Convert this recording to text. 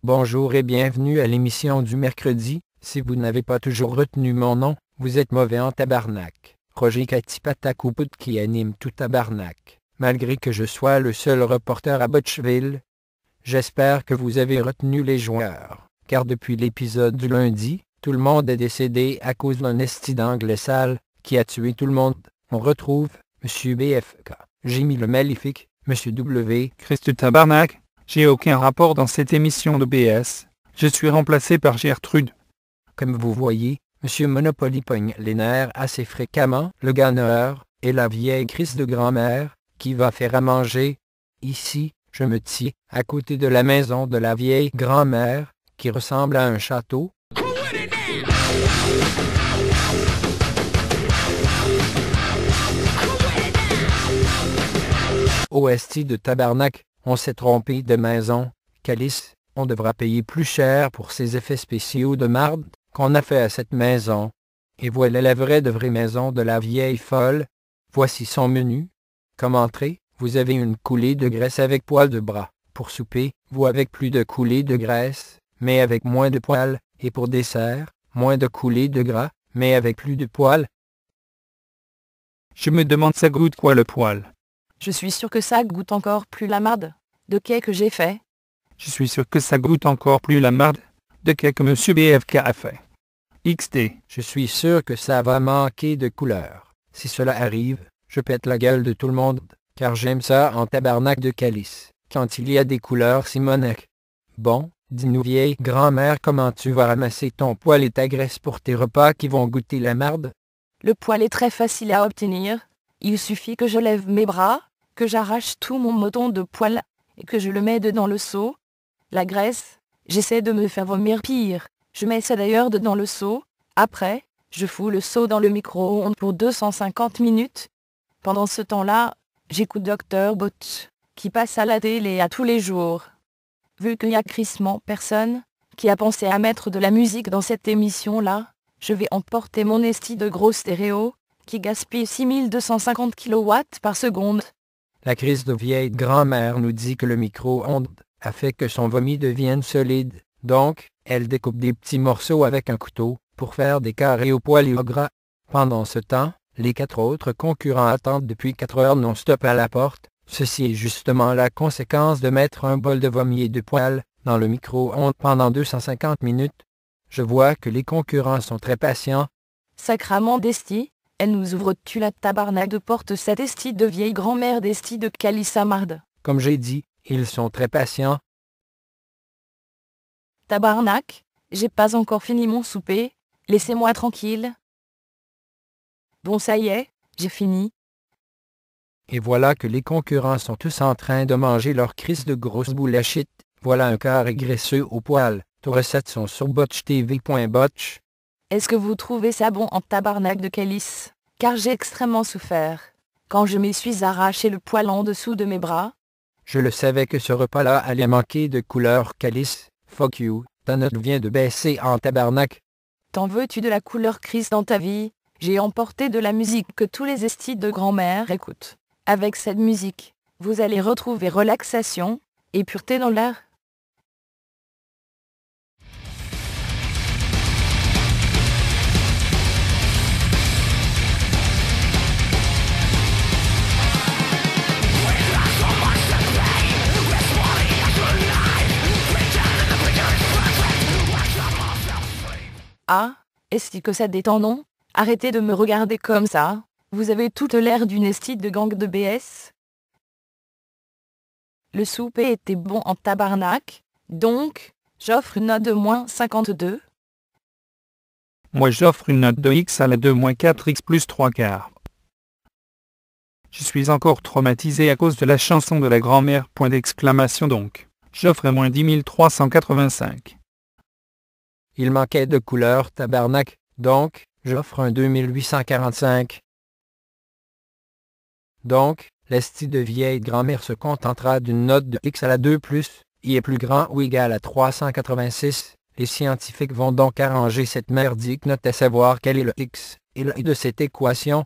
Bonjour et bienvenue à l'émission du mercredi. Si vous n'avez pas toujours retenu mon nom, vous êtes mauvais en tabarnak. Roger Katipatakouput qui anime tout tabarnak. Malgré que je sois le seul reporter à Botcheville, j'espère que vous avez retenu les joueurs. Car depuis l'épisode du lundi, tout le monde est décédé à cause d'un esti d'anglais sale qui a tué tout le monde. On retrouve M. BFK, Jimmy le Maléfique, M. W. Christ tabarnak, j'ai aucun rapport dans cette émission de BS. Je suis remplacé par Gertrude. Comme vous voyez, M. Monopoly pogne les nerfs assez fréquemment, le gagneur, et la vieille crise de grand-mère, qui va faire à manger. Ici, je me tiens à côté de la maison de la vieille grand-mère, qui ressemble à un château. OST de tabarnak, on s'est trompé de maison. Calice, on devra payer plus cher pour ces effets spéciaux de marde qu'on a fait à cette maison. Et voilà la vraie maison de la vieille folle. Voici son menu. Comme entrée, vous avez une coulée de graisse avec poils de bras. Pour souper, vous avec plus de coulées de graisse, mais avec moins de poils. Et pour dessert, moins de coulées de gras, mais avec plus de poils. Je me demande ça goûte quoi le poil. Je suis sûr que ça goûte encore plus la marde. De quai que j'ai fait. Je suis sûr que ça goûte encore plus la marde de quai que M. BFK a fait. XD. Je suis sûr que ça va manquer de couleur. Si cela arrive, je pète la gueule de tout le monde, car j'aime ça en tabarnak de calice, quand il y a des couleurs Simonac. Bon, dis-nous vieille grand-mère comment tu vas ramasser ton poil et ta graisse pour tes repas qui vont goûter la marde? Le poil est très facile à obtenir. Il suffit que je lève mes bras, que j'arrache tout mon moton de poil, et que je le mets dedans le seau. La graisse, j'essaie de me faire vomir pire. Je mets ça d'ailleurs dedans le seau. Après, je fous le seau dans le micro-ondes pour 250 minutes. Pendant ce temps-là, j'écoute Dr. Botch, qui passe à la télé à tous les jours. Vu qu'il y a crissement personne qui a pensé à mettre de la musique dans cette émission-là, je vais emporter mon esti de gros stéréo, qui gaspille 6250 kW par seconde. La crise de vieille grand-mère nous dit que le micro-ondes a fait que son vomi devienne solide. Donc, elle découpe des petits morceaux avec un couteau pour faire des carrés au poil et au gras. Pendant ce temps, les 4 autres concurrents attendent depuis 4 heures non-stop à la porte. Ceci est justement la conséquence de mettre un bol de vomi et de poil dans le micro-ondes pendant 250 minutes. Je vois que les concurrents sont très patients. Sacrament d'esti, elle nous ouvre-tu la tabarnak de porte cette esti de vieille grand-mère d'esti de calissamarde. Comme j'ai dit, ils sont très patients. Tabarnak, j'ai pas encore fini mon souper, laissez-moi tranquille. Bon ça y est, j'ai fini. Et voilà que les concurrents sont tous en train de manger leur crise de grosse boule à shit. Voilà un carré graisseux au poil. Tes recettes sont sur botchtv.botch. Est-ce que vous trouvez ça bon en tabarnak de calice? Car j'ai extrêmement souffert. Quand je me suis arraché le poil en dessous de mes bras. Je le savais que ce repas-là allait manquer de couleur calice. Fuck you, ta note vient de baisser en tabarnak. T'en veux-tu de la couleur crise dans ta vie? J'ai emporté de la musique que tous les estis de grand-mère écoutent. Avec cette musique, vous allez retrouver relaxation et pureté dans l'air. Ah, est-ce que ça détend non? Arrêtez de me regarder comme ça, vous avez toute l'air d'une estie de gang de BS. Le souper était bon en tabarnak, donc, j'offre une note de -52. Moi j'offre une note de X à la 2-4X plus 3/4. Je suis encore traumatisé à cause de la chanson de la grand-mère, point d'exclamation donc. J'offre -10 385. Il manquait de couleur tabarnak, donc, j'offre un 2845. Donc, l'esti de vieille grand-mère se contentera d'une note de X à la 2+, I est plus grand ou égal à 386. Les scientifiques vont donc arranger cette merdique note à savoir quel est le X et le I de cette équation.